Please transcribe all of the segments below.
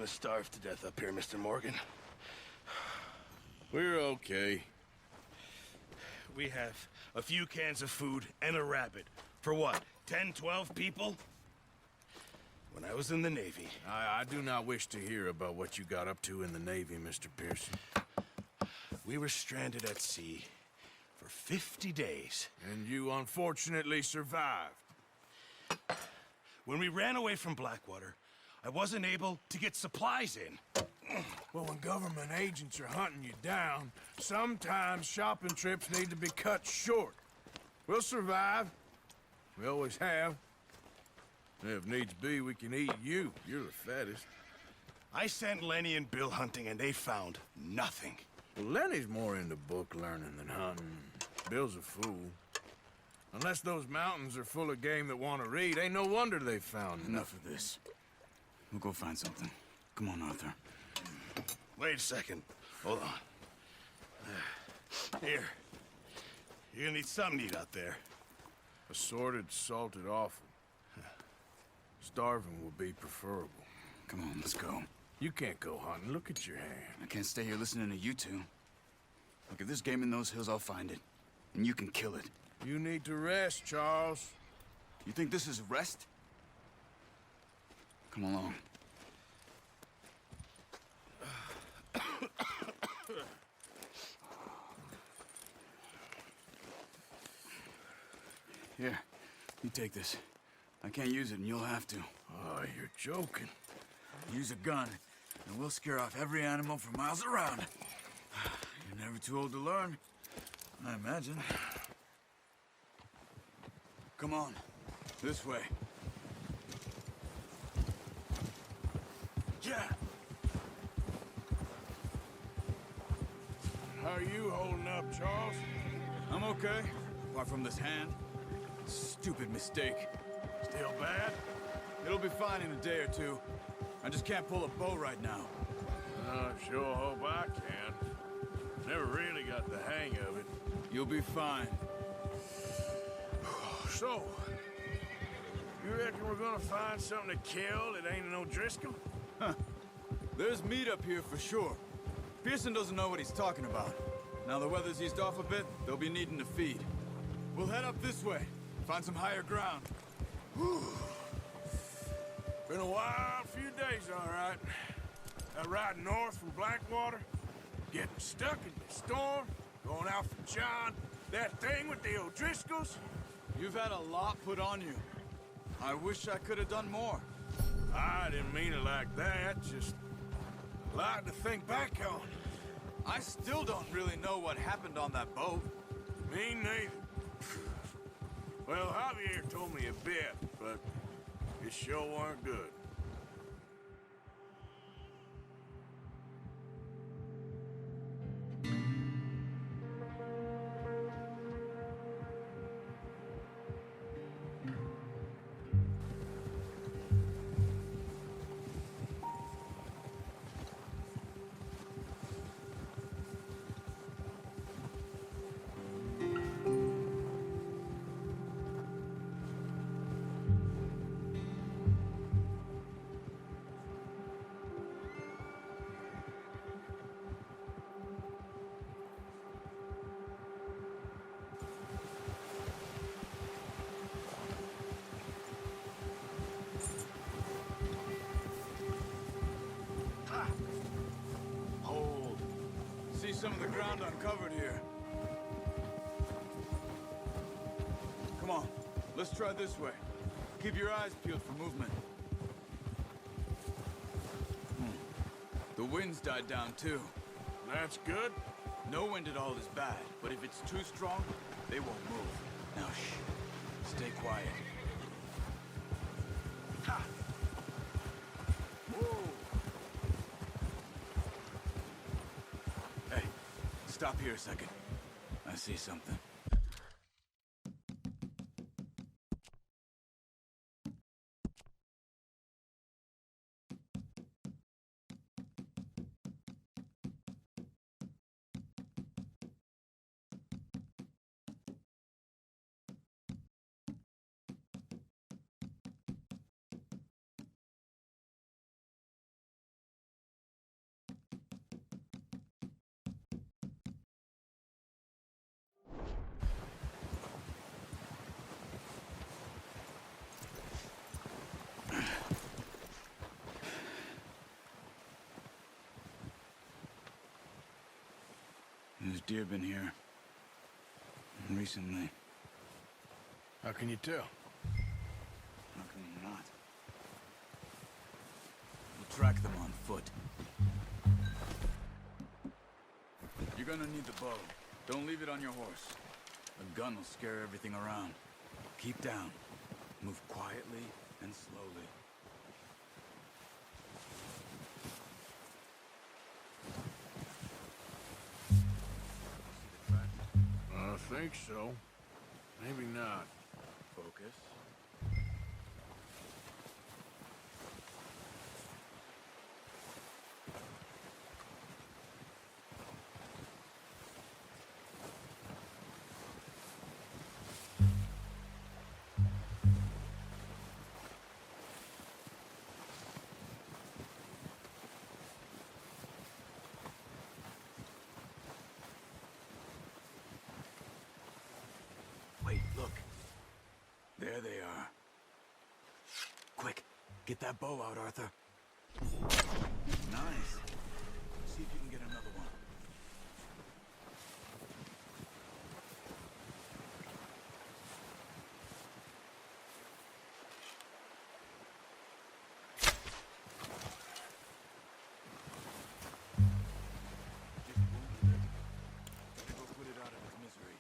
gonna starve to death up here, Mr. Morgan. We're okay. We have a few cans of food and a rabbit. For what, 10, 12 people? When I was in the Navy... I do not wish to hear about what you got up to in the Navy, Mr. Pearson. We were stranded at sea for 50 days. And you unfortunately survived. When we ran away from Blackwater, I wasn't able to get supplies in. Well, when government agents are hunting you down, sometimes shopping trips need to be cut short. We'll survive. We always have. And if needs be, we can eat you. You're the fattest. I sent Lenny and Bill hunting, and they found nothing. Well, Lenny's more into book learning than hunting. Bill's a fool. Unless those mountains are full of game that want to read, ain't no wonder they found Enough of this. We'll go find something. Come on, Arthur. Wait a second. Hold on. Here. You're gonna need something to eat out there. Assorted, salted offal. Starving will be preferable. Come on, let's go. You can't go hunting. Look at your hand. I can't stay here listening to you two. Look, if there's game in those hills, I'll find it. And you can kill it. You need to rest, Charles. You think this is rest? Come along. Here, you take this. I can't use it, and you'll have to. Oh, you're joking. Use a gun, and we'll scare off every animal for miles around. You're never too old to learn, I imagine. Come on, this way. Yeah. How are you holding up, Charles? I'm okay, apart from this hand. Stupid mistake. Still bad? It'll be fine in a day or two. I just can't pull a bow right now. I sure hope I can. Never really got the hang of it. You'll be fine. So, you reckon we're gonna find something to kill that ain't no Driscoll? Huh. There's meat up here for sure. Pearson doesn't know what he's talking about. Now the weather's eased off a bit, they'll be needing to feed. We'll head up this way, find some higher ground. Been a wild few days, all right. That ride north from Blackwater, getting stuck in the storm, going out for John, that thing with the O'Driscolls. You've had a lot put on you. I wish I could have done more. I didn't mean it like that, just a lot to think back on. I still don't really know what happened on that boat. Me neither. Well, Javier told me a bit, but it sure weren't good. See some of the ground uncovered here. Come on, let's try this way. Keep your eyes peeled for movement. The wind's died down too. That's good. No wind at all is bad, but if it's too strong, they won't move. Now shh, stay quiet. Ha! Whoa! Hey, stop here a second. I see something. deer been here. Recently. How can you tell? How can you not? We'll track them on foot. You're gonna need the bow. Don't leave it on your horse. A gun will scare everything around. Keep down. Move quietly and slowly. I think so. Maybe not. Focus. Wait, look. There they are. Quick, get that bow out, Arthur. Nice. See if you can get another one. Just wounded it. Gotta go put it out of its misery.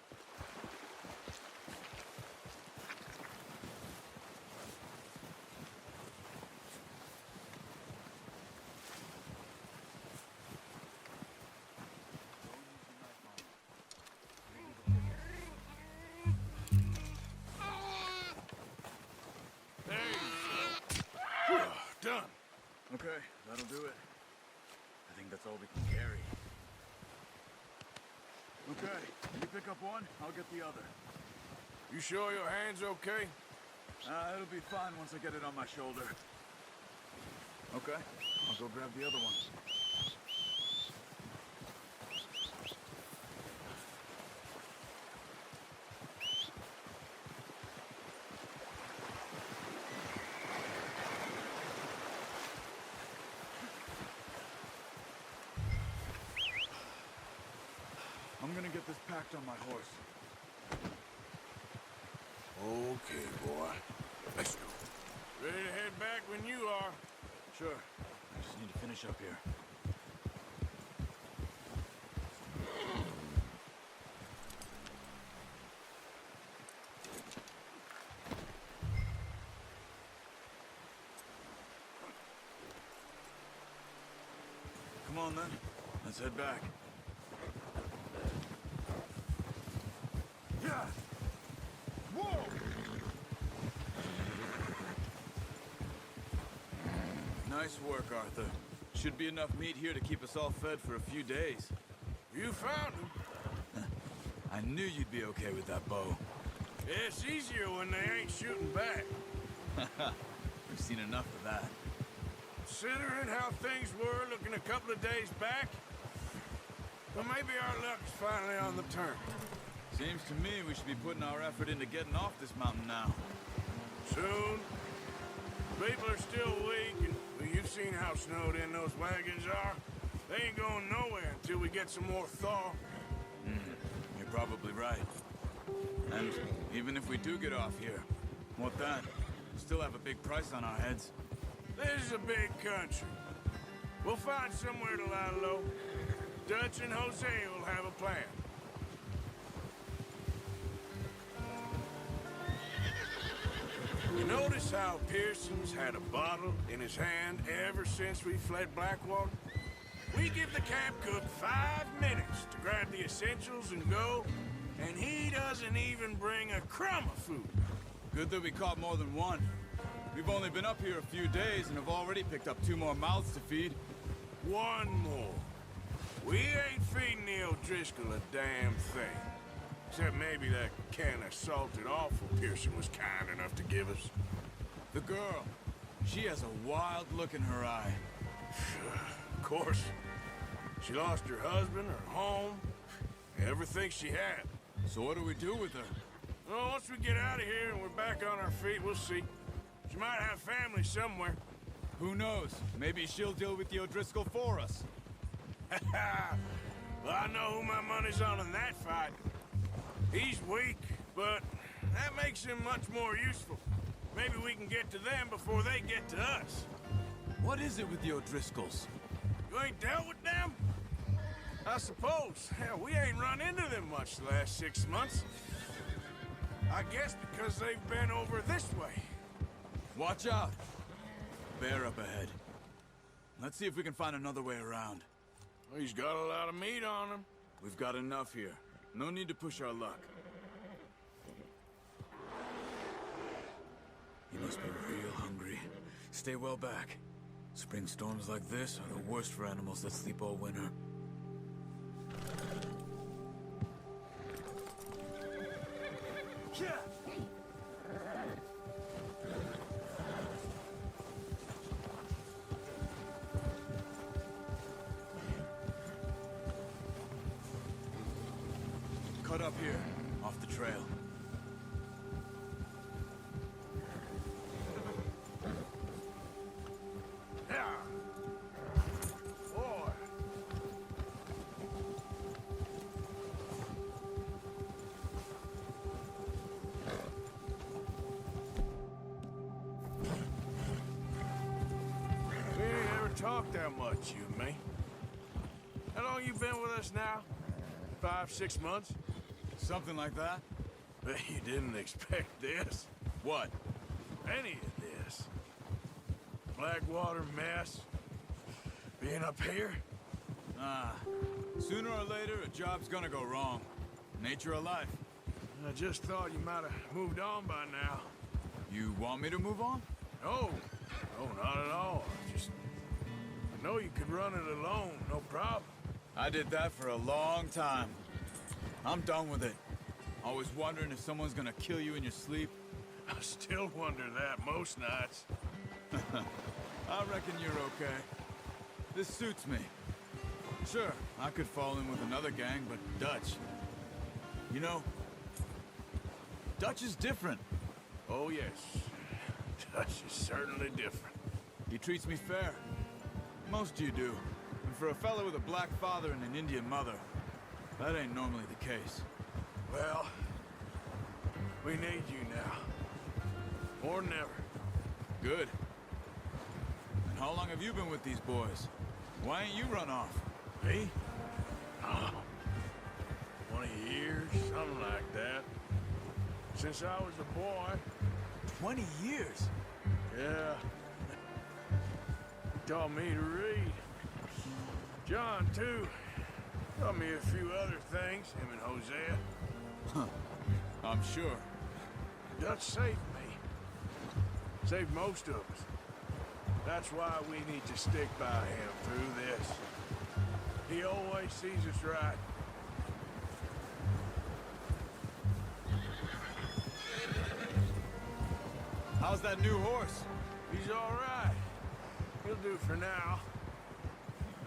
There you go. Done. Okay, that'll do it. I think that's all we can carry. Okay, you pick up one, I'll get the other. You sure your hand's okay? It'll be fine once I get it on my shoulder. Okay, I'll go grab the other one. I'm gonna get this packed on my horse. Okay, boy. Let's go. Ready to head back when you are. Sure, I just need to finish up here. Come on then, let's head back. Yeah. Whoa! Nice work, Arthur. Should be enough meat here to keep us all fed for a few days. You found him. I knew you'd be okay with that bow. Yeah, it's easier when they ain't shooting back. We've seen enough of that. Considering how things were looking a couple of days back, well, maybe our luck's finally on the turn. Seems to me we should be putting our effort into getting off this mountain now. Soon. People are still weak, and well, you've seen how snowed in those wagons are. They ain't going nowhere until we get some more thaw. You're probably right. And even if we do get off here, what then? We still have a big price on our heads. This is a big country. We'll find somewhere to lie low. Dutch and Jose will have a plan. You notice how Pearson's had a bottle in his hand ever since we fled Blackwater? We give the camp cook 5 minutes to grab the essentials and go, and he doesn't even bring a crumb of food. Good that we caught more than one. We've only been up here a few days and have already picked up 2 more mouths to feed. One more. We ain't feeding the O'Driscoll a damn thing. Except maybe that can of salted offal Pearson was kind enough to give us. The girl. She has a wild look in her eye. Of course. She lost her husband, her home, everything she had. So what do we do with her? Well, once we get out of here and we're back on our feet, we'll see. She might have family somewhere. Who knows? Maybe she'll deal with the O'Driscoll for us. Well, I know who my money's on in that fight. He's weak, but that makes him much more useful. Maybe we can get to them before they get to us. What is it with the O'Driscolls? You ain't dealt with them? I suppose. Hell, we ain't run into them much the last 6 months. I guess because they've been over this way. Watch out! Bear up ahead. Let's see if we can find another way around. He's got a lot of meat on him. We've got enough here. No need to push our luck. You must be real hungry. Stay well back. Spring storms like this are the worst for animals that sleep all winter. Yeah. Cut up here, off the trail. Yeah. Boy. We ain't ever talked that much, you and me. How long you been with us now? 5, 6 months? Something like that? Bet you didn't expect this. What? Any of this. Blackwater mess. Being up here? Ah. Sooner or later, a job's gonna go wrong. Nature of life. I just thought you might have moved on by now. You want me to move on? No. No, not at all. I know you could run it alone, no problem. I did that for a long time. I'm done with it. Always wondering if someone's gonna kill you in your sleep. I still wonder that most nights. I reckon you're okay. This suits me. Sure, I could fall in with another gang, but Dutch... You know, Dutch is different. Oh, yes. Dutch is certainly different. He treats me fair. Most you do. And for a fella with a black father and an Indian mother, that ain't normally the case. Well, we need you now. More than ever. Good. And how long have you been with these boys? Why ain't you run off? Me? Oh, 20 years, something like that. Since I was a boy. 20 years? Yeah. He taught me to read. John, too. Taught me a few other things, him and Hosea. Huh. I'm sure. Dutch saved me. Saved most of us. That's why we need to stick by him through this. He always sees us right. How's that new horse? He's all right. He'll do for now.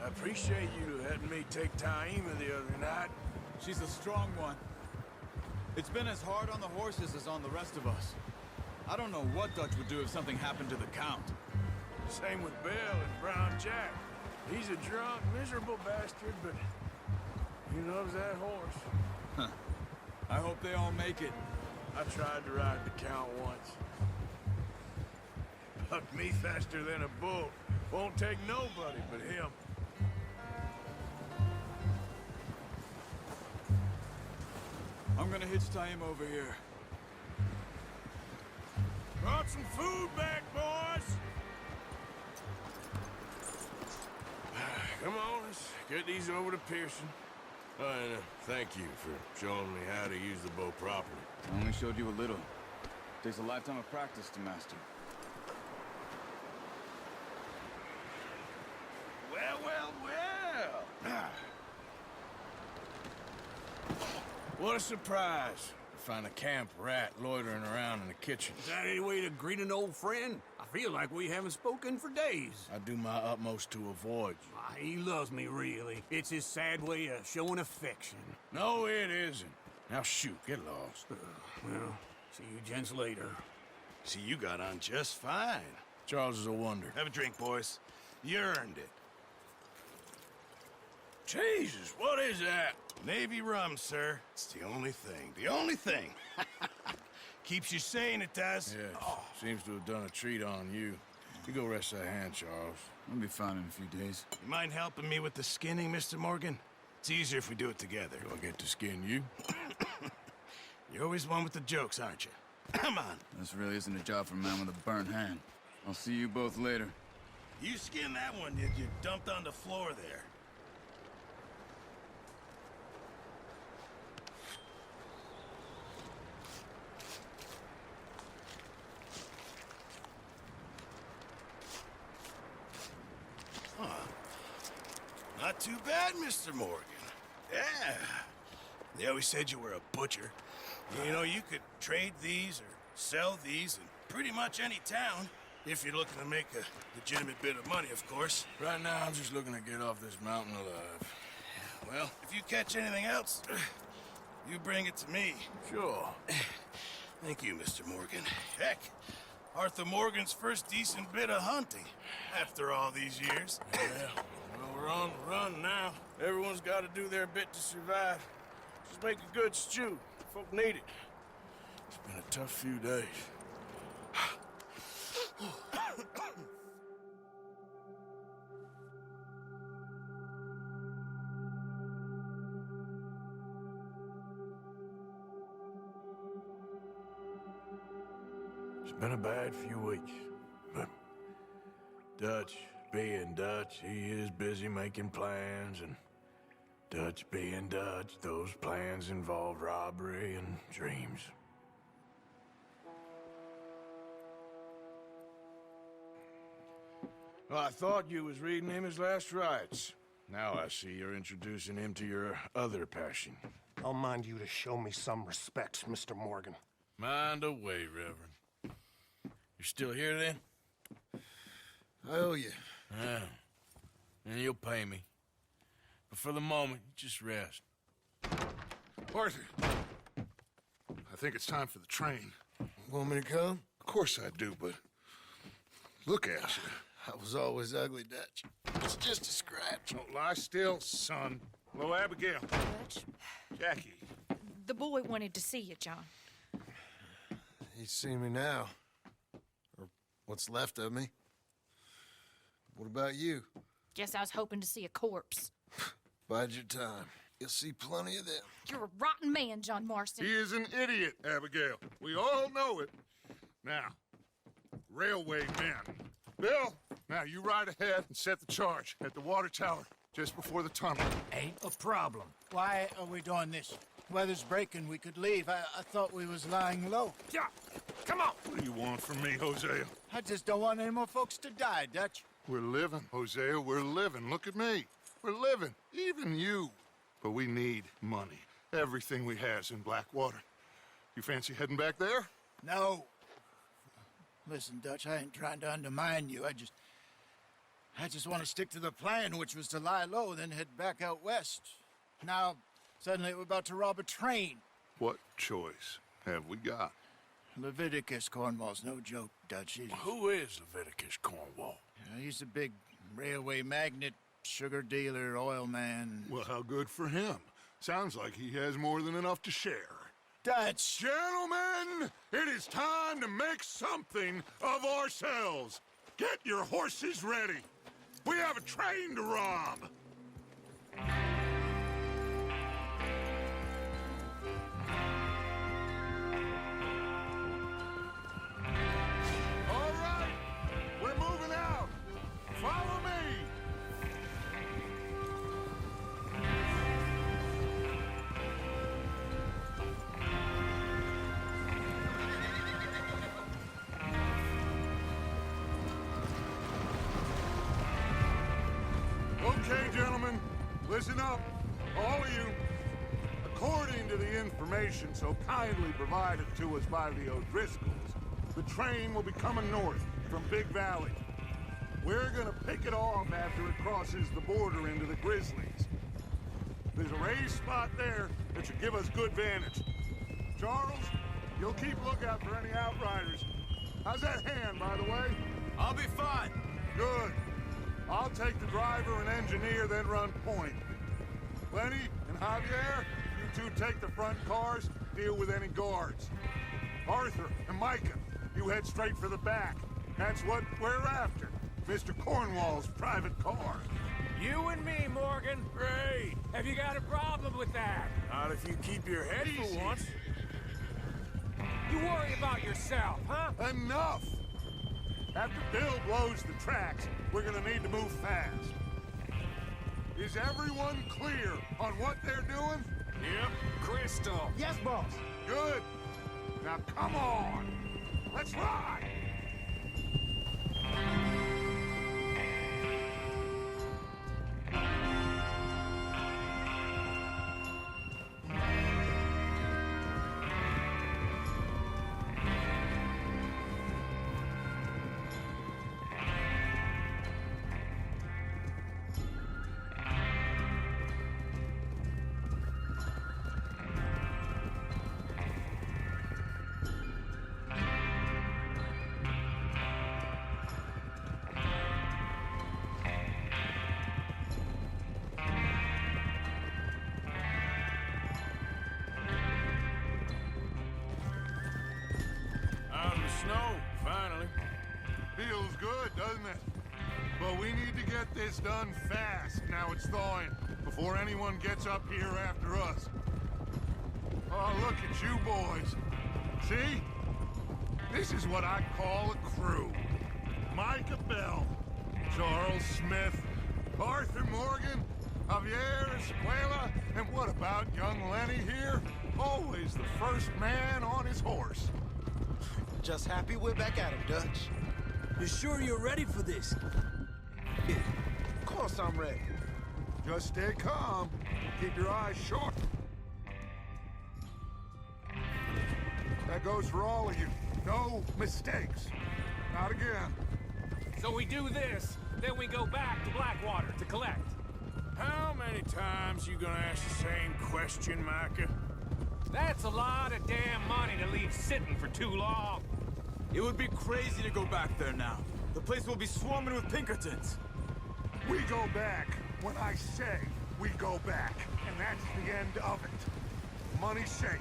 I appreciate you letting me take Taima the other night. She's a strong one. It's been as hard on the horses as on the rest of us. I don't know what Dutch would do if something happened to the Count. Same with Bill and Brown Jack. He's a drunk, miserable bastard, but he loves that horse. Huh. I hope they all make it. I tried to ride the Count once. Bucked me faster than a bull. Won't take nobody but him. I'm gonna hitch Taima over here. Brought some food back, boys! Come on, let's get these over to Pearson. And thank you for showing me how to use the bow properly. I only showed you a little. Takes a lifetime of practice to master. Well, well, well! What a surprise to find a camp rat loitering around in the kitchen. Is that any way to greet an old friend? I feel like we haven't spoken for days. I do my utmost to avoid you. He loves me, really. It's his sad way of showing affection. No, it isn't. Now shoot, get lost. Well, see you gents later. See, you got on just fine. Charles is a wonder. Have a drink, boys. You earned it. Jesus, what is that? Navy rum, sir. It's the only thing. The only thing. Keeps you sane, it does. Yeah, seems to have done a treat on you. You go rest that hand, Charles. I'll be fine in a few days. You mind helping me with the skinning, Mr. Morgan? It's easier if we do it together. Do I get to skin you? You're always one with the jokes, aren't you? Come on. This really isn't a job for a man with a burnt hand. I'll see you both later. You skinned that one, did you? Dumped on the floor there. Not too bad, Mr. Morgan. Yeah. They always said you were a butcher. You know, you could trade these or sell these in pretty much any town, if you're looking to make a legitimate bit of money, of course. Right now, I'm just looking to get off this mountain alive. Well, if you catch anything else, you bring it to me. Sure. Thank you, Mr. Morgan. Heck, Arthur Morgan's first decent bit of hunting after all these years. Yeah. Well, we're on the run now. Everyone's got to do their bit to survive. Just make a good stew. Folk need it. It's been a tough few days. It's been a bad few weeks, but Dutch being Dutch, he is busy making plans, and Dutch being Dutch, those plans involve robbery and dreams. Well, I thought you was reading him his last rites. Now I see you're introducing him to your other passion. I'll mind you to show me some respect, Mr. Morgan. Mind away, Reverend. You're still here, then? I owe you. Yeah. And you'll pay me. But for the moment, just rest. Arthur, I think it's time for the train. Want me to come? Of course I do, but look at you. I was always ugly, Dutch. It's just a scratch. Don't lie still, son. Hello, Abigail. Dutch, Jackie. the boy wanted to see you, John. You see me now. Or what's left of me. What about you? Guess I was hoping to see a corpse. Bide your time. You'll see plenty of them. You're a rotten man, John Marston. He is an idiot, Abigail. We all know it. Now, railway men. Bill, now you ride ahead and set the charge at the water tower just before the tunnel. Ain't a problem. Why are we doing this? Weather's breaking. We could leave. I thought we was lying low. Yeah, come on. What do you want from me, Hosea? I just don't want any more folks to die, Dutch. We're living, Hosea. We're living. Look at me. We're living. Even you. But we need money. Everything we has in Blackwater. You fancy heading back there? No. Listen, Dutch, I ain't trying to undermine you. I just want to stick to the plan, which was to lie low, then head back out west. Now, suddenly we're about to rob a train. What choice have we got? Leviticus Cornwall's no joke, Dutch. Who is Leviticus Cornwall? He's a big railway magnate, sugar dealer, oil man. Well, how good for him. Sounds like he has more than enough to share. Dutch! Gentlemen, it is time to make something of ourselves. Get your horses ready. We have a train to rob. All right, we're moving out. Follow me. Okay, gentlemen, listen up, all of you. According to the information so kindly provided to us by the O'Driscolls, the train will be coming north from Big Valley. We're gonna pick it off after it crosses the border into the Grizzlies. There's a raised spot there that should give us good vantage. Charles, you'll keep lookout for any outriders. How's that hand, by the way? I'll be fine. Good. I'll take the driver and engineer, then run point. Lenny and Javier, you two take the front cars, deal with any guards. Arthur and Micah, you head straight for the back. That's what we're after. Mr. Cornwall's private car. You and me, Morgan. Great. Have you got a problem with that? Not if you keep your head Easy. for once. You worry about yourself, huh? Enough! After Bill blows the tracks, we're gonna need to move fast. Is everyone clear on what they're doing? Yep. Crystal. Yes, boss. Good. Now come on. Let's ride! Out in the snow, finally. Feels good, doesn't it? But we need to get this done fast, now it's thawing, before anyone gets up here after us. Oh, look at you boys. See? This is what I call a crew. Micah Bell, Charles Smith, Arthur Morgan, Javier Escuela, and what about young Lenny here? Always the first man on his horse. Just happy we're back at him, Dutch. You sure you're ready for this? Yeah, of course I'm ready. Just stay calm. Keep your eyes short. That goes for all of you. No mistakes. Not again. So we do this, then we go back to Blackwater to collect. How many times you gonna ask the same question, Micah? That's a lot of damn money to leave sitting for too long. It would be crazy to go back there now. The place will be swarming with Pinkertons. We go back when I say we go back. And that's the end of it. Money's safe.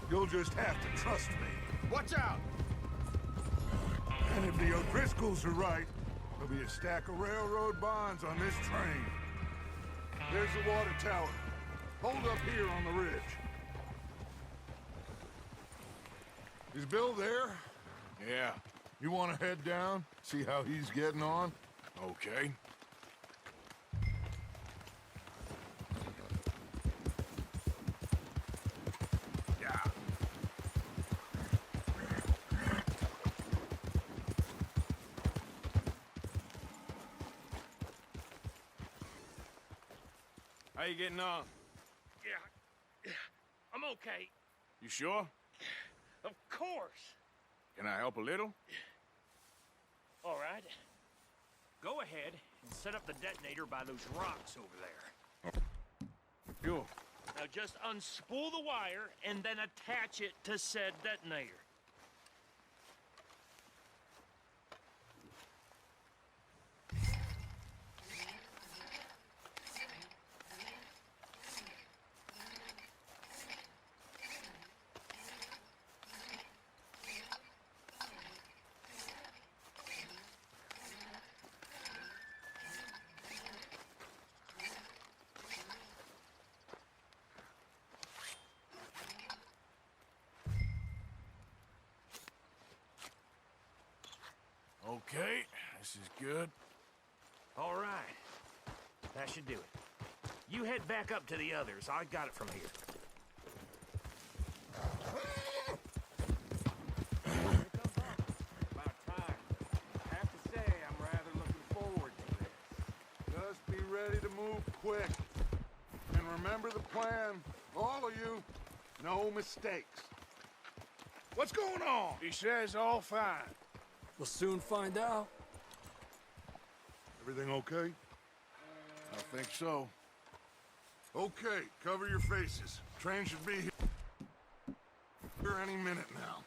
You'll just have to trust me. Watch out! And if the O'Driscolls are right, there'll be a stack of railroad bonds on this train. There's the water tower. Hold up here on the ridge. Is Bill there? Yeah, You want to head down? See how he's getting on? okay. Yeah. How you getting on? Yeah, I'm okay. You sure? Of course. Can I help a little? All right. Go ahead and set up the detonator by those rocks over there. Sure. Now just unspool the wire and then attach it to said detonator. Okay, this is good. All right. That should do it. You head back up to the others. I got it from here. About time. I have to say, I'm rather looking forward to this. Just be ready to move quick. And remember the plan. All of you, no mistakes. What's going on? He says all fine. We'll soon find out. Everything okay? I think so. Okay, cover your faces. Train should be here any minute now.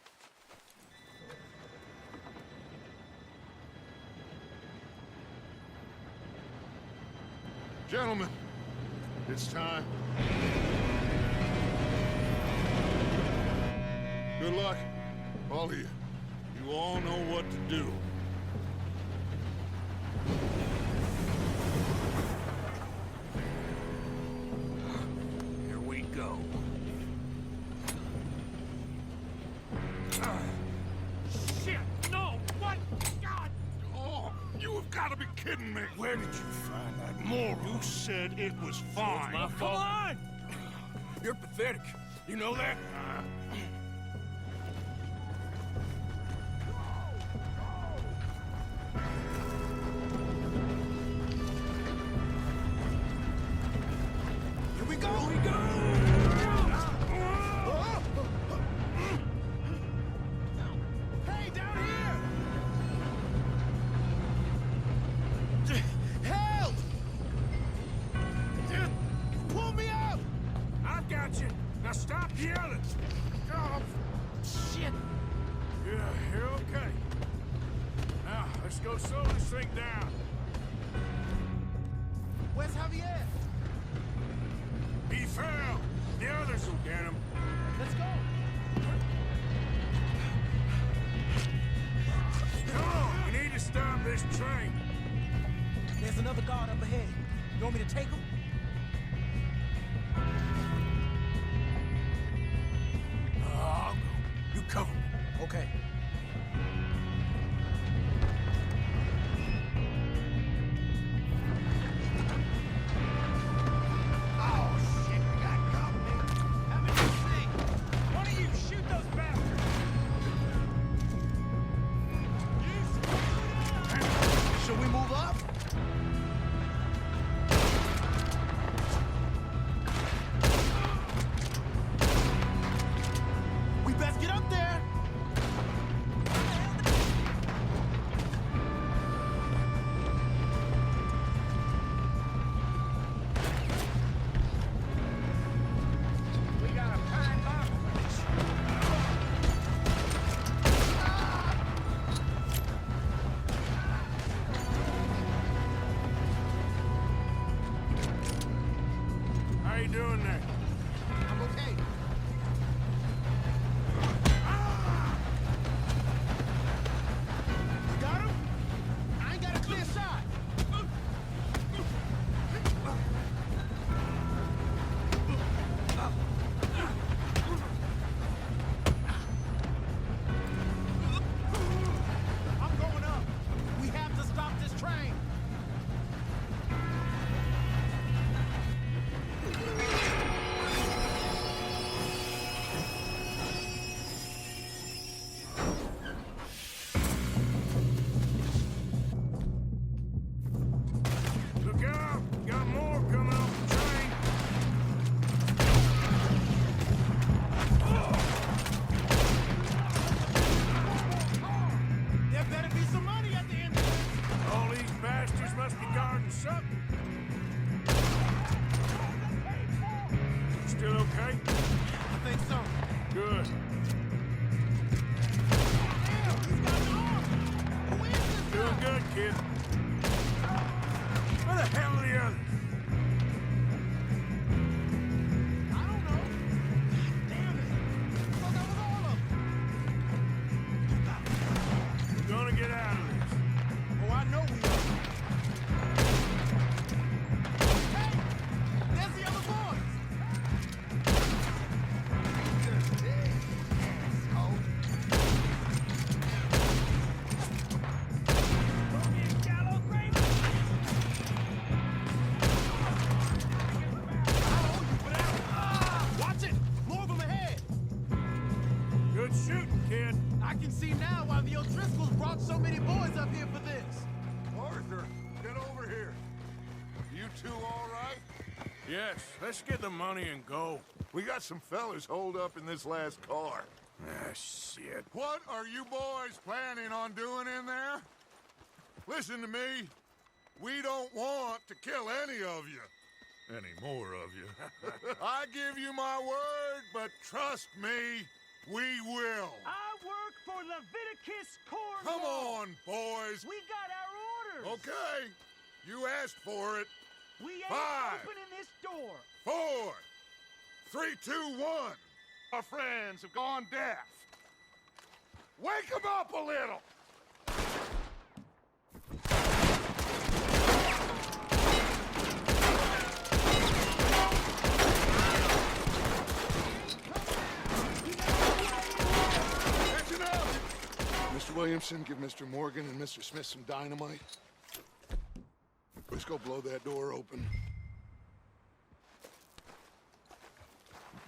Gentlemen, It's time. Good luck, all of you. You all know what to do. Here we go. Shit! No! What? God! Oh, you have got to be kidding me. Where did you find that moron? You said it was fine. My fault. Come on! You're pathetic. You know that? Here we go! Hey, down here! Help! Pull me out! I've got you. Now stop yelling. Oh, shit! Yeah, you're okay. Now, let's go slow this thing down. Where's Javier? He fell. The others will get him. Let's go! Come on, we need to stop this train. There's another guard up ahead. You want me to take him? I'll go. You cover me. Okay. Should we move up? We best get up there. We got a fine box. How you doing there? I'm okay. You got him? I ain't got a clear shot. I'm going up. We have to stop this train. Look out! Got more coming off the train. There better be some money at the end of this. All these bastards must be guarding something. Still okay? I think so. Good. Damn, he's got an arm. Who is this Doing guy? good, kid. Where the hell are the others? I don't know. Damn it. I thought that was all of them. We're gonna get out of this. Oh, I know we are. Hey! There's the other boys! Watch it! More of them ahead! Good shooting, kid. I can see now why the O'Driscolls brought so many boys up here for this. Arthur, get over here. You two all right? Yes, let's get the money and go. We got some fellas holed up in this last car. Ah, shit. What are you boys planning on doing in there? Listen to me. We don't want to kill any of you. Any more of you. I give you my word, but trust me, we will. I work for Leviticus Corps. Come on, boys. We got our orders. Okay. You asked for it. We ain't 5, opening this door. 4, 3, 2, 1. Our friends have gone deaf. Wake them up a little. Attention up! Mr. Williamson, give Mr. Morgan and Mr. Smith some dynamite. Let's go blow that door open.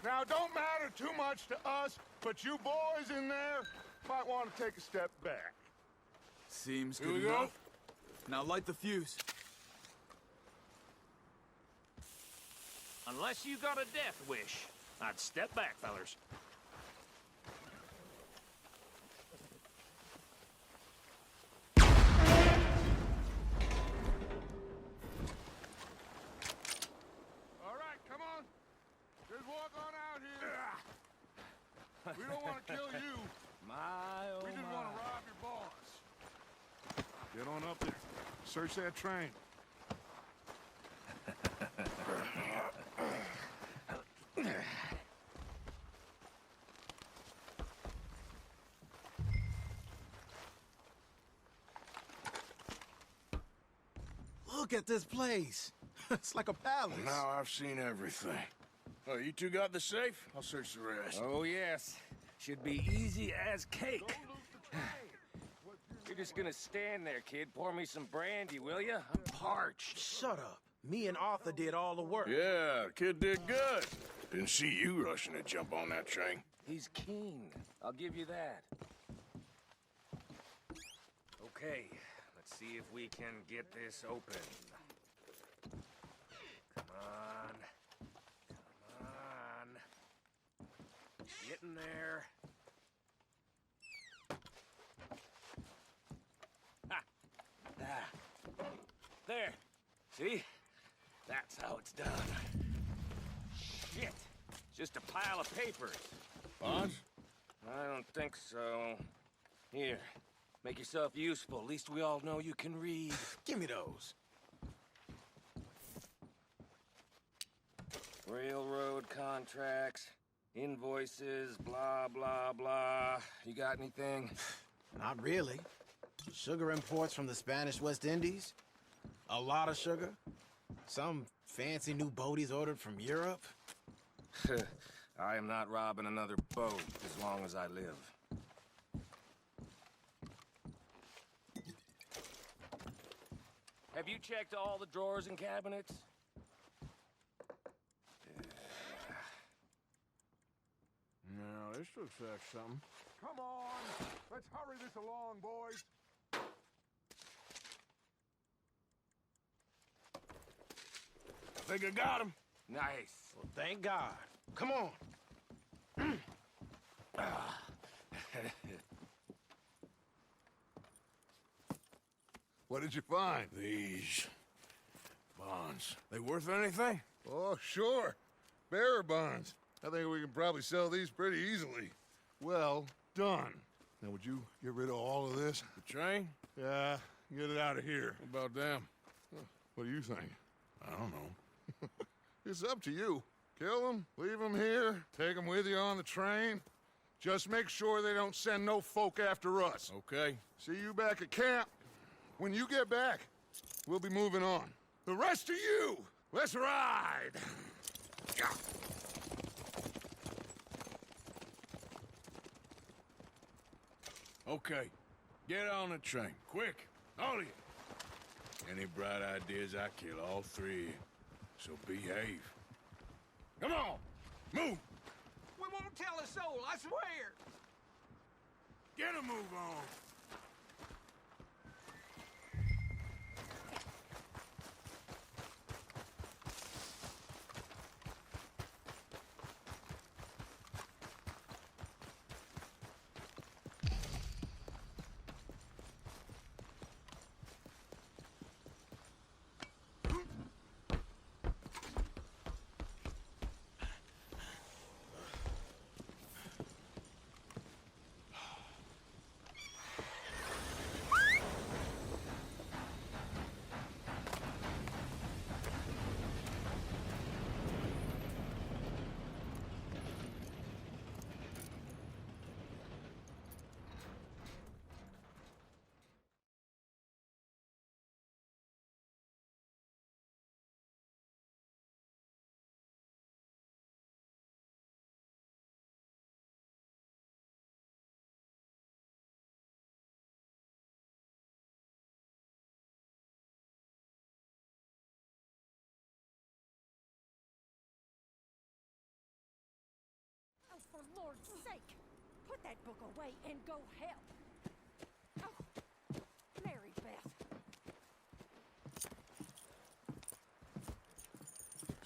Now, don't matter too much to us, but you boys in there might want to take a step back. Seems Here good we go. enough. Now light the fuse. Unless you got a death wish, I'd step back, fellers. All right, come on. Just walk on out here. We don't want to kill you. We just want to rob your boss. Get on up there. Search that train. Look at this place. It's like a palace. Now I've seen everything. Oh, you two got the safe? I'll search the rest. Oh, yes. Should be easy as cake. You're just gonna stand there, kid. Pour me some brandy, will ya? I'm parched. Shut up. Me and Arthur did all the work. Yeah, the kid did good. Didn't see you rushing to jump on that train. He's king. I'll give you that. Okay, let's see if we can get this open. Come on. Come on. Get in there. Ha! Ah. There. See? That's how it's done. Shit. It's just a pile of papers. Bonds? I don't think so. Here. Make yourself useful. At least we all know you can read. Give me those. Railroad contracts, invoices, blah, blah, blah. You got anything? Not really. Sugar imports from the Spanish West Indies. A lot of sugar. Some fancy new boat he's ordered from Europe. I am not robbing another boat as long as I live. Have you checked all the drawers and cabinets? No, this looks like something. Come on. Let's hurry this along, boys. I think I got him. Nice. Well, thank God. Come on. What did you find? These bonds. They worth anything? Oh, sure. Bearer bonds. I think we can probably sell these pretty easily. Well done. Now, would you get rid of all of this? The train? Yeah, get it out of here. What about them? What do you think? I don't know. It's up to you. Kill them, leave them here, take them with you on the train. Just make sure they don't send no folk after us. Okay. See you back at camp. When you get back, we'll be moving on. The rest of you, let's ride! Okay. Get on the train. Quick. All of you. Any bright ideas, I kill all three. So behave. Come on! Move! We won't tell a soul, I swear. Get a move on! Lord's sake! Put that book away and go help. Oh, Mary Beth.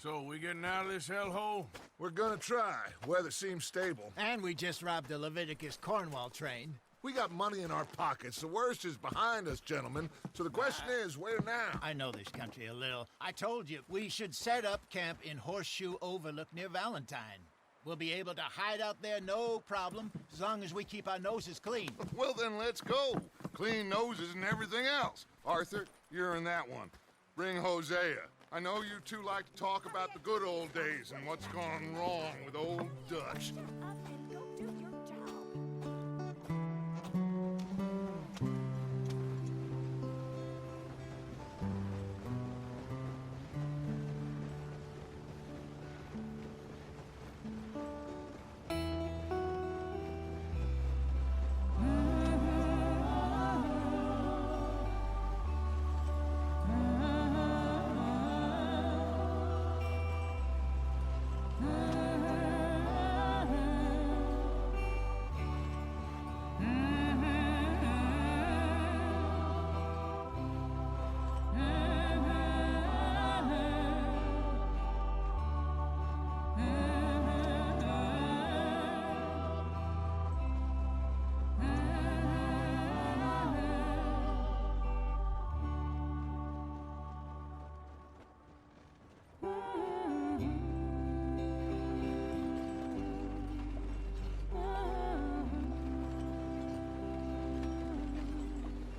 So, we getting out of this hellhole? We're gonna try. Weather seems stable. And we just robbed the Leviticus Cornwall train. We got money in our pockets. The worst is behind us, gentlemen. So the question is, where now? I know this country a little. I told you, we should set up camp in Horseshoe Overlook near Valentine. We'll be able to hide out there, no problem, as long as we keep our noses clean. Well, then let's go. Clean noses and everything else. Arthur, you're in that one. Bring Hosea. I know you two like to talk about the good old days and what's gone wrong with old Dutch. Shut up and go do your job.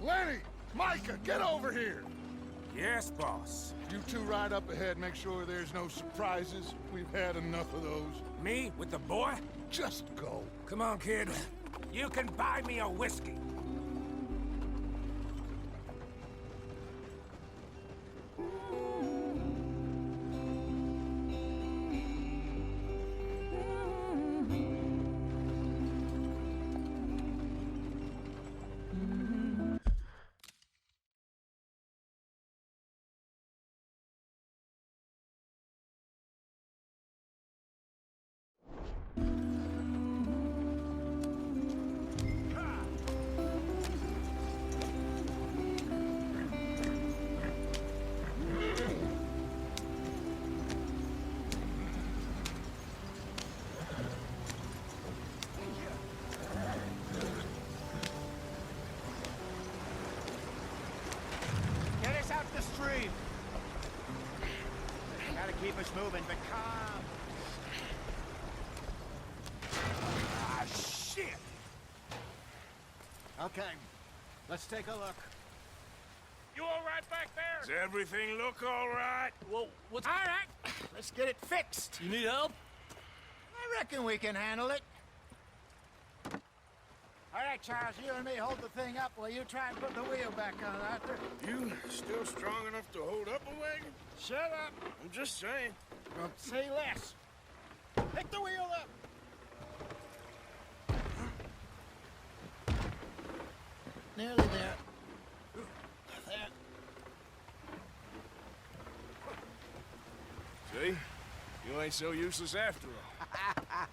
Lenny! Micah, get over here! Yes, boss. You two ride up ahead, make sure there's no surprises. We've had enough of those. Me with the boy? Just go. Come on, kid. You can buy me a whiskey. Get us out the stream. Gotta keep us moving, but calm. Ah, shit! Okay, let's take a look. You all right back there? Does everything look all right? Well, what's... All right. Let's get it fixed. You need help? I reckon we can handle it. All right, Charles, you and me hold the thing up while you try and put the wheel back on, Arthur. You still strong enough to hold up a wagon? Shut up. I'm just saying. Well, say less. Pick the wheel up. Nearly there. There. See? You ain't so useless after all.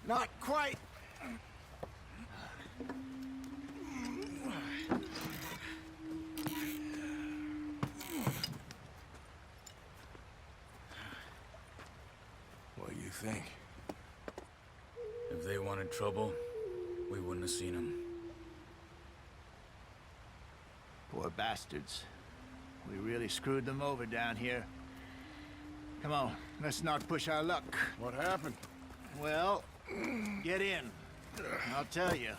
Not quite. What do you think? If they wanted trouble, we wouldn't have seen them. Poor bastards. We really screwed them over down here. Come on, let's not push our luck. What happened? Well, get in. I'll tell you.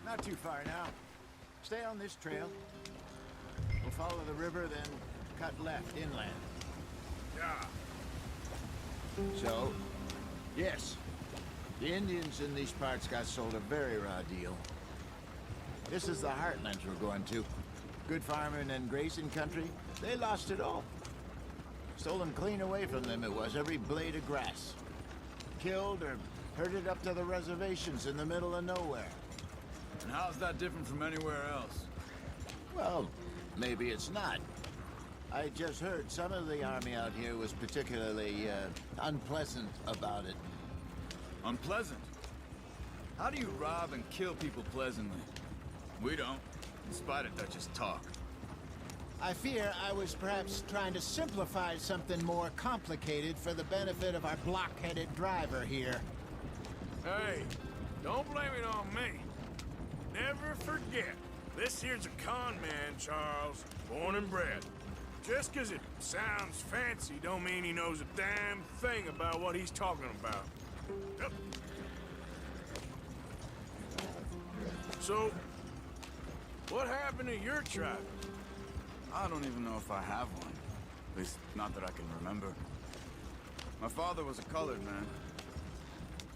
Not too far now. Stay on this trail. We'll follow the river, then cut left inland. Yeah. So, yes, the Indians in these parts got sold a very raw deal. This is the heartlands we're going to. Good farming and grazing country, they lost it all. Stole them clean away from them, it was, every blade of grass. Killed or herded up to the reservations in the middle of nowhere. And how's that different from anywhere else? Well, maybe it's not. I just heard some of the army out here was particularly unpleasant about it. Unpleasant? How do you rob and kill people pleasantly? We don't, in spite of Dutch's talk. I fear I was perhaps trying to simplify something more complicated for the benefit of our blockheaded driver here. Hey, don't blame it on me. Never forget, this here's a con man, Charles, born and bred. Just 'cause it sounds fancy don't mean he knows a damn thing about what he's talking about. Yep. So, what happened to your tribe? I don't even know if I have one. At least, not that I can remember. My father was a colored man.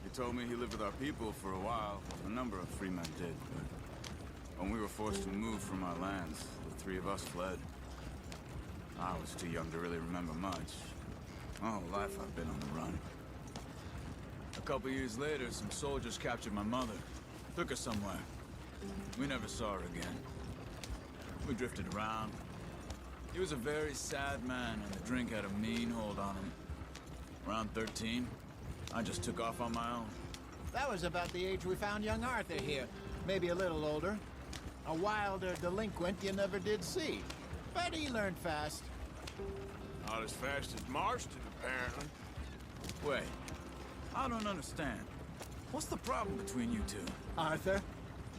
He told me he lived with our people for a while. A number of free men did, but when we were forced to move from our lands, the three of us fled. I was too young to really remember much. My whole life I've been on the run. A couple years later, some soldiers captured my mother. Took her somewhere. We never saw her again. We drifted around. He was a very sad man, and the drink had a mean hold on him. Around 13, I just took off on my own. That was about the age we found young Arthur here. Maybe a little older. A wilder delinquent you never did see. But he learned fast. Not as fast as Marston, apparently. Wait, I don't understand. What's the problem between you two? Arthur?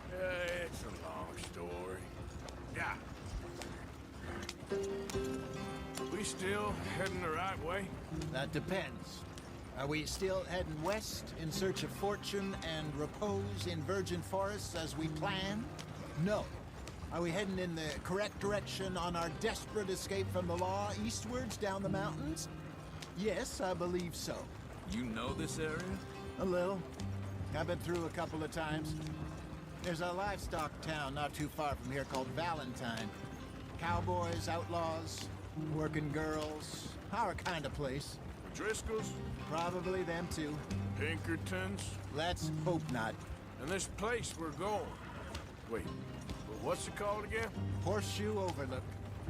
It's a long story. Yeah. We still heading the right way? That depends. Are we still heading west in search of fortune and repose in virgin forests as we planned? No. Are we heading in the correct direction on our desperate escape from the law eastwards down the mountains? Yes, I believe so. You know this area? A little. I've been through a couple of times. There's a livestock town not too far from here called Valentine. Cowboys, outlaws, working girls, our kind of place. The Driscolls? Probably them too. Pinkertons? Let's hope not. And this place we're going. Wait, what's it called again? Horseshoe Overlook.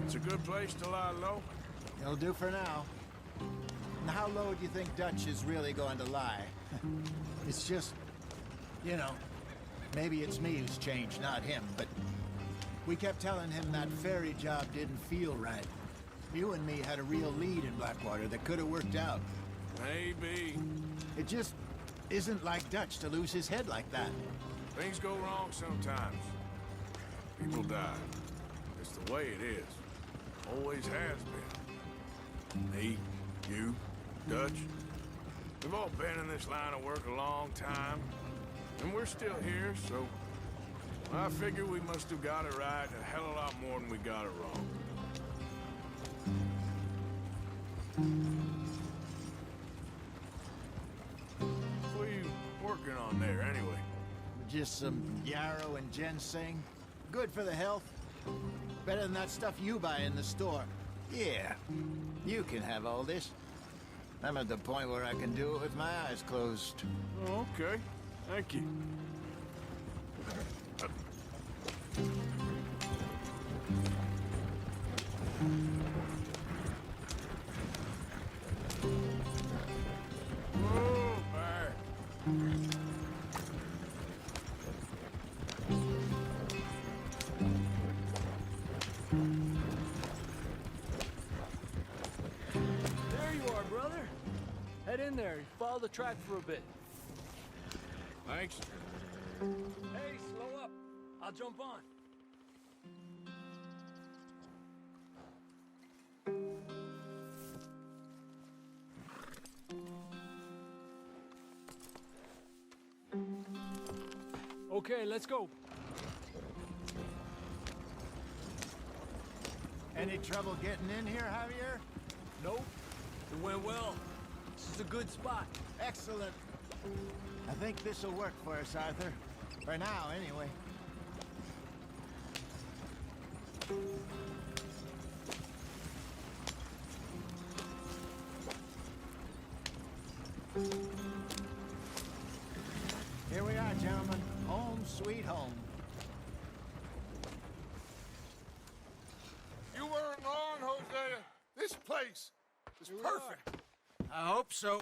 It's a good place to lie low? It'll do for now. And how low do you think Dutch is really going to lie? It's just, you know, maybe it's me who's changed, not him, but we kept telling him that ferry job didn't feel right. You and me had a real lead in Blackwater that could have worked out. Maybe. It just isn't like Dutch to lose his head like that. Things go wrong sometimes. People die. It's the way it is. Always has been. Me, you, Dutch. We've all been in this line of work a long time. And we're still here, so I figure we must have got it right a hell of a lot more than we got it wrong. What are you working on there, anyway? Just some yarrow and ginseng. Good for the health. Better than that stuff you buy in the store. Yeah, you can have all this. I'm at the point where I can do it with my eyes closed. Oh, okay. Thank you. Oh, back. There you are, brother. Head in there. Follow the track for a bit. Thanks. Hey, slow up. I'll jump on. Okay, let's go. Any trouble getting in here, Javier? Nope. It went well. This is a good spot. Excellent. I think this'll work for us, Arthur. For now, anyway. Here we are, gentlemen. Home sweet home. is perfect. I hope so.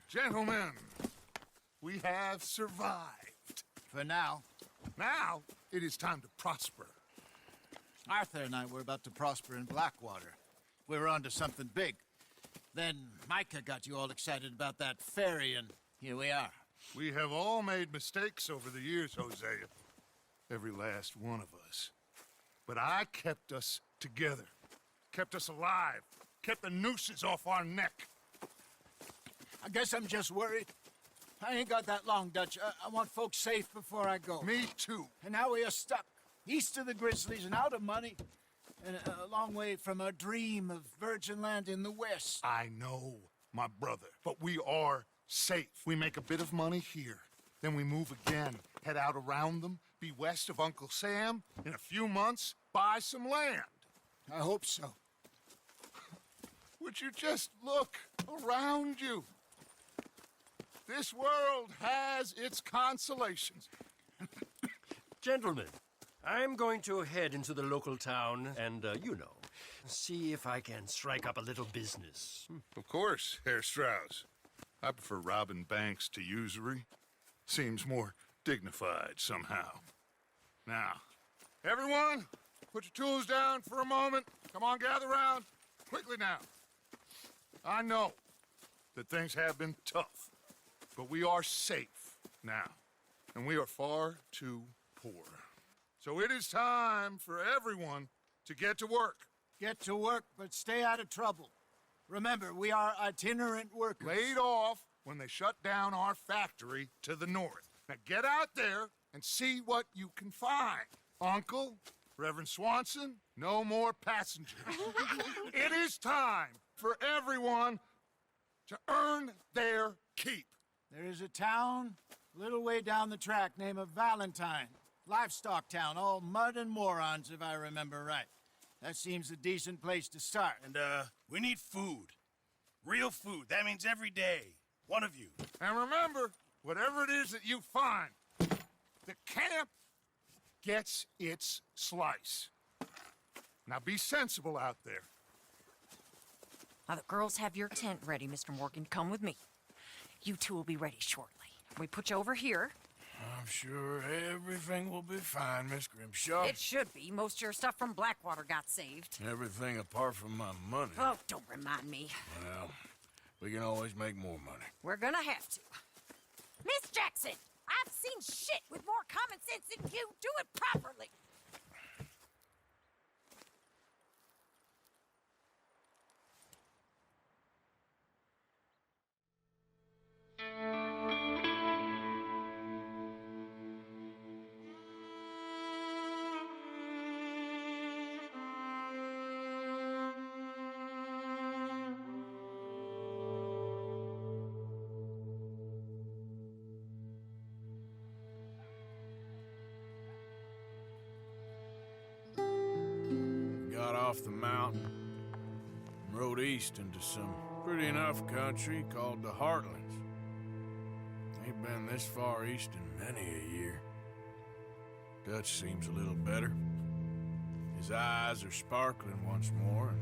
Gentlemen, we have survived. For now. Now, it is time to prosper. Arthur and I were about to prosper in Blackwater. We were onto something big. Then Micah got you all excited about that ferry, and here we are. We have all made mistakes over the years, Hosea. Every last one of us. But I kept us together. Kept us alive. Kept the nooses off our neck. I guess I'm just worried. I ain't got that long, Dutch. I want folks safe before I go. Me too. And now we are stuck, east of the Grizzlies and out of money, and a long way from our dream of virgin land in the west. I know, my brother, but we are safe. We make a bit of money here, then we move again, head out around them, be west of Uncle Sam, in a few months, buy some land. I hope so. Would you just look around you? This world has its consolations. Gentlemen, I'm going to head into the local town and, see if I can strike up a little business. Of course, Herr Strauss. I prefer robbing banks to usury. Seems more dignified somehow. Now, everyone, put your tools down for a moment. Come on, gather round. Quickly now. I know that things have been tough, but we are safe now, and we are far too poor. So it is time for everyone to get to work. Get to work, but stay out of trouble. Remember, we are itinerant workers. Laid off when they shut down our factory to the north. Now get out there and see what you can find. Uncle, Reverend Swanson, no more passengers. It is time for everyone to earn their keep. There is a town a little way down the track named Valentine. Livestock town, all mud and morons, if I remember right. That seems a decent place to start. And, we need food. Real food. That means every day. One of you. And remember, whatever it is that you find, the camp gets its slice. Now be sensible out there. Now, the girls have your tent ready, Mr. Morgan. Come with me. You two will be ready shortly. We put you over here. I'm sure everything will be fine, Miss Grimshaw. It should be. Most of your stuff from Blackwater got saved. Everything apart from my money. Oh, don't remind me. Well, we can always make more money. We're gonna have to. Miss Jackson, I've seen shit with more common sense than you. Do it properly. Got off the mountain and rode east into some pretty enough country called the Heartlands. Ain't been this far east in many a year. Dutch seems a little better. His eyes are sparkling once more,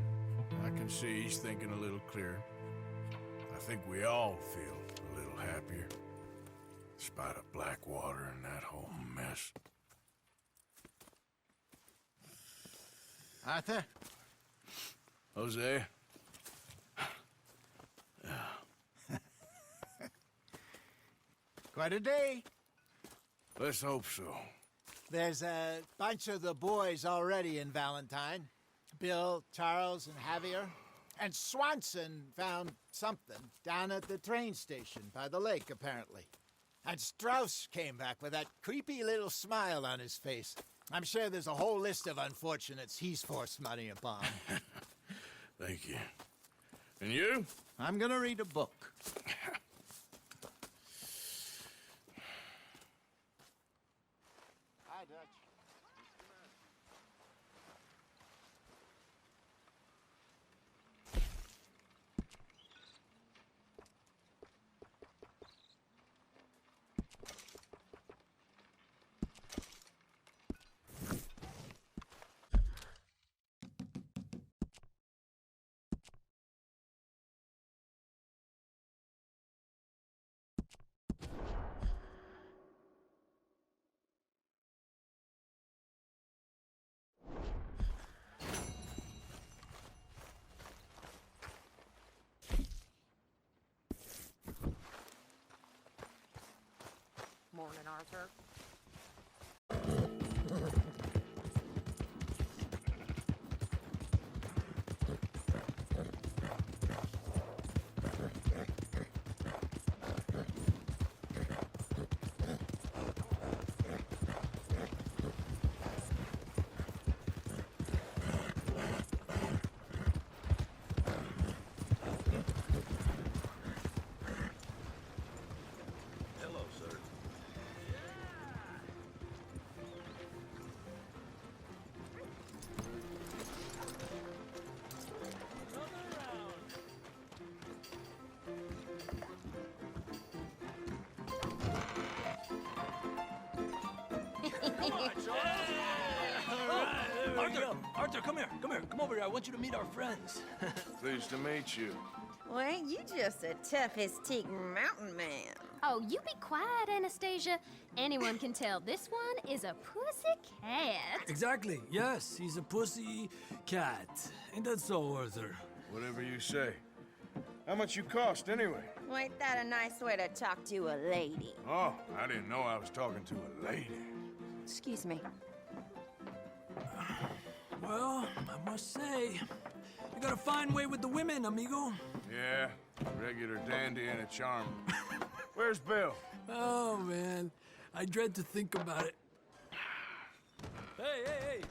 and I can see he's thinking a little clearer. I think we all feel a little happier, in spite of Blackwater and that whole mess. Arthur? Jose? Quite a day. Let's hope so. There's a bunch of the boys already in Valentine. Bill, Charles, and Javier. And Swanson found something down at the train station by the lake, apparently. And Strauss came back with that creepy little smile on his face. I'm sure there's a whole list of unfortunates he's forced money upon. Thank you. And you? I'm gonna read a book. Morning, Arthur. Hello, sir. Arthur, come here. Come over here. I want you to meet our friends. Pleased to meet you. Well, ain't you just the toughest teak mountain man? Oh, you be quiet, Anastasia. Anyone can tell this one is a pussy cat. Exactly. Yes, he's a pussy cat. Ain't that so, Arthur? Whatever you say. How much you cost, anyway? Well, ain't that a nice way to talk to a lady? Oh, I didn't know I was talking to a lady. Excuse me. Well, I must say, you got a fine way with the women, amigo. Yeah, regular dandy and a charmer. Where's Bill? Oh, man. I dread to think about it. Hey!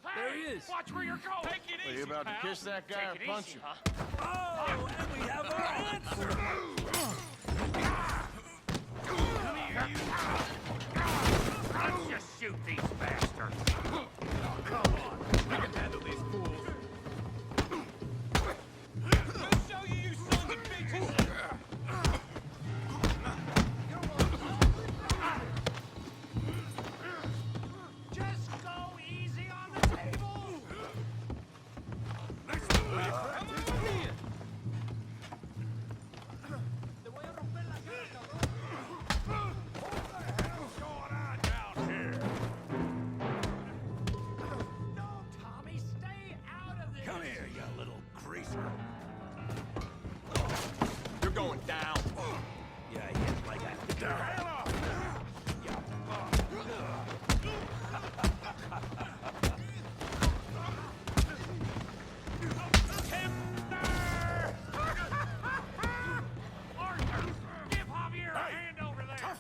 There he is. Watch where you're going. Take it easy, Are you about pal. to kiss that guy Take or it punch easy, him? huh? Oh, and we have our answer. Come here, you. Let's just shoot these bastards. Come on. We can handle these fools. We'll show you, you sons of bitches. Just go easy on the table. Come on in. Te voy a romper la cara, cabrón. What the hell's going on down here? No, Tommy, stay out of this. Come here, you little greaser. You're going down. Yeah, hit like a... Get the hell off! Arthur, give Javier a hand over there.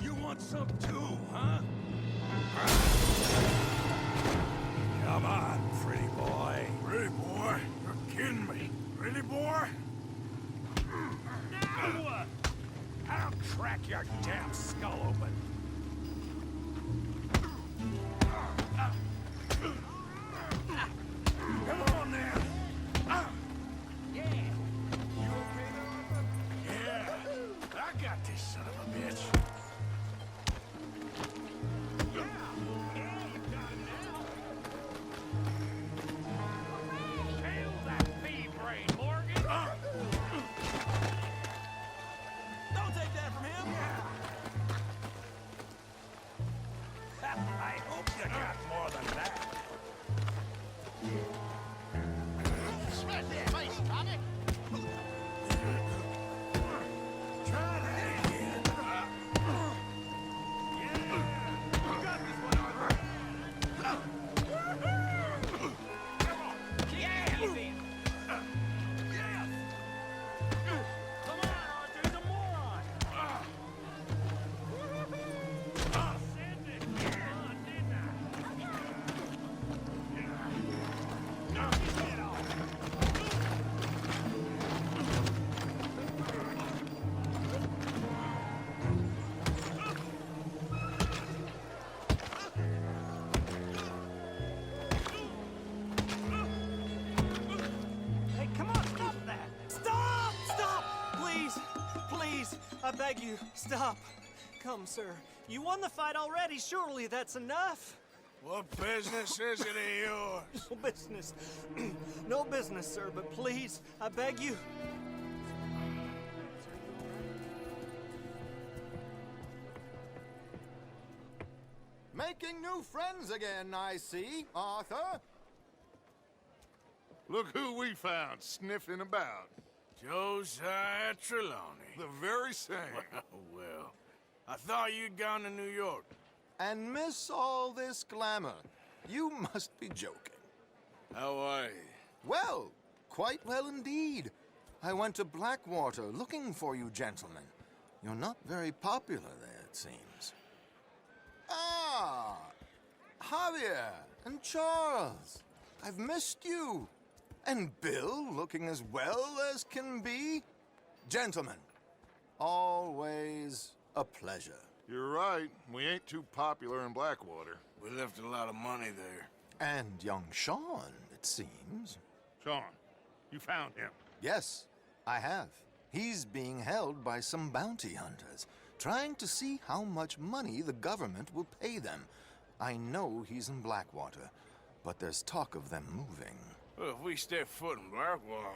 You want some too, huh? Come on, pretty boy. Pretty boy? You're kidding me. Really, boy? Now what? I'll crack your damn skull open. Come on now. Yeah. You okay there, Arthur? Yeah. I got this son of a bitch. Yeah, you got it now. Hail that bee brain, Morgan. Don't take that from him. I hope you got more than that. Smash that face, Tommy. Try that again. You got this one, Arthur. Come on. Yeah, then. Yes. Come on, Arthur. He's a moron. Send it. On, didn't I? Knock his head off. Hey, come on, stop that! Stop! Stop! Please! Please! I beg you, stop! Come, sir. You won the fight already. Surely that's enough. What business is it of yours? No business. No business, sir, but please, I beg you. Making new friends again, I see, Arthur. Look who we found sniffing about. Josiah Trelawney. The very same. Well, I thought you'd gone to New York. And miss all this glamour. You must be joking. How are you? Well, quite well indeed. I went to Blackwater looking for you gentlemen. You're not very popular there, it seems. Ah! Javier and Charles. I've missed you. And Bill looking as well as can be. Gentlemen, always a pleasure. You're right. We ain't too popular in Blackwater. We left a lot of money there. And young Sean, it seems. Sean, you found him? Yes, I have. He's being held by some bounty hunters, trying to see how much money the government will pay them. I know he's in Blackwater, but there's talk of them moving. Well, if we step foot in Blackwater...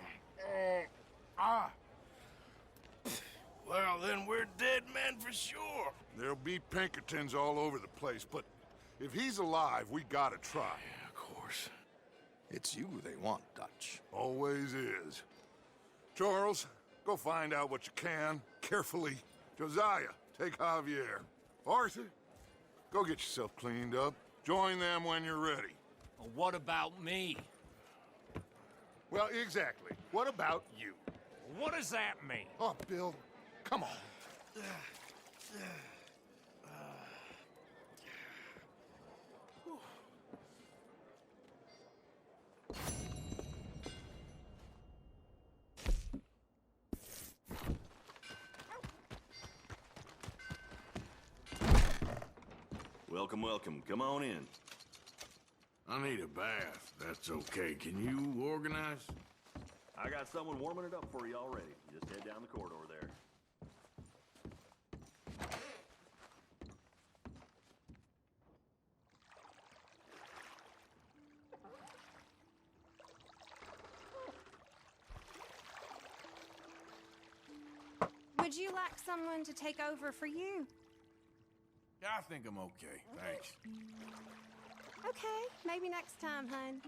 Well, then we're dead men for sure. There'll be Pinkertons all over the place, but if he's alive, we gotta try. Yeah, of course. It's you they want, Dutch. Always is. Charles, go find out what you can, carefully. Josiah, take Javier. Arthur, go get yourself cleaned up. Join them when you're ready. Well, what about me? Well, exactly. What about you? What does that mean? Oh, Bill, come on. Welcome, welcome. Come on in. I need a bath. That's okay. Can you organize? I got someone warming it up for you already. Just head down the corridor there. Would you like someone to take over for you? I think I'm okay, thanks. Okay, maybe next time, hun.